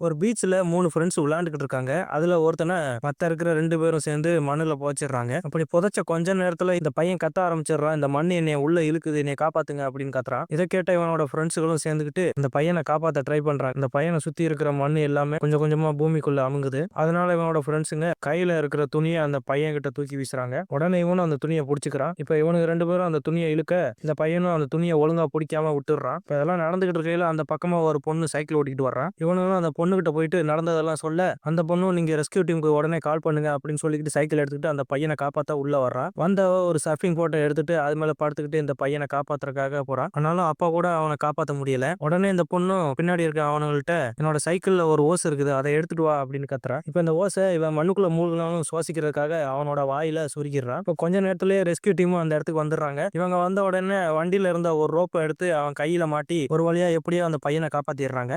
ஒரு பீச்ல 3 ஃப்ரெண்ட்ஸ் விளையாண்டுக்கிட்டு இருக்காங்க. அதுல ஒருத்தன மத்த இருக்கிற 2 பேரும் சேர்ந்து மண்ணுல புதைச்சிடுறாங்க. அப்படி புதைச்ச கொஞ்ச நேரத்துல இந்த பையன் கத்த ஆரம்பிச்சிடுறான். "இந்த மண்ணு என்னைய உள்ள இழுக்குது. என்னைய காப்பாத்துங்க" அப்படின்னு கத்துறான். இத கேட்ட இவனோட ஃப்ரெண்ட்ஸ்களும் சேர்ந்துக்கிட்டு இந்த பையன காப்பாத்த ட்ரை பண்றாங்க. இந்த பையன சுத்தி இருக்கிற மண்ணு எல்லாமே கொஞ்சம் கொஞ்சமா பூமிக்குள்ள அமுங்குது. அதனால இவனோட ஃப்ரெண்ட்ஸுங்க கையில இருக்கிற துணிய அந்த பையன் கிட்ட தூக்கி வீசுறாங்க. உடனே இவனும் அந்த துணிய புடிச்சுக்கிறான். இப்ப இவனுங்க 2 பேரும் அந்த துணிய இழுக்க, இந்த பையனும் அந்த துணிய ஒழுங்கா புடிக்காம விட்டுடுறான். இப்ப இதெல்லாம் நடந்துகிட்டு இருக்கையில அந்த பக்கமா ஒரு பொண்ணு சைக்கிள் ஓட்டிட்டு வர்றா. இவனுங்களும் அந்த பொண்ணுகிட்ட போயிட்டு நடந்ததெல்லாம் சொல்ல, அந்த பொண்ணும் "நீங்க ரெஸ்க்யூ டீம்க்கு உடனே கால் பண்ணுங்க" அப்படின்னு சொல்லிக்கிட்டு சைக்கிள் எடுத்துக்கிட்டு அந்த பையன காப்பாத்த உள்ள வர்றா. வந்தவ ஒரு சர்ஃபிங் போட்ட எடுத்துட்டு அது மேல படுத்துக்கிட்டு இந்த பையன காப்பாத்துறதுக்காக போறா. ஆனாலும் அப்ப கூட அவன காப்பாத்த முடியல. உடனே இந்த பொண்ணும் பின்னாடி இருக்க அவனுங்கள்ட்ட "என்னோட சைக்கிள்ல ஒரு ஓஸ் இருக்குது. அத எடுத்துட்டு வா" அப்படின்னு கத்துறா. இப்ப இந்த ஓஸ இவன் மண்ணுக்குள்ள மூழ்குனாலும் சுவாசிக்கிறதுக்காக அவனோட வாயில சொருகிடுறான். இப்ப கொஞ்ச நேரத்திலேயே ரெஸ்க்யூ டீமும் அந்த இடத்துக்கு வந்துடுறாங்க. இவங்க வந்த உடனே வண்டியில இருந்த ஒரு ரோப்ப எடுத்து அவன் கையில மாட்டி ஒரு வழியா எப்படியோ அந்த பையன காப்பாத்திடுறாங்க.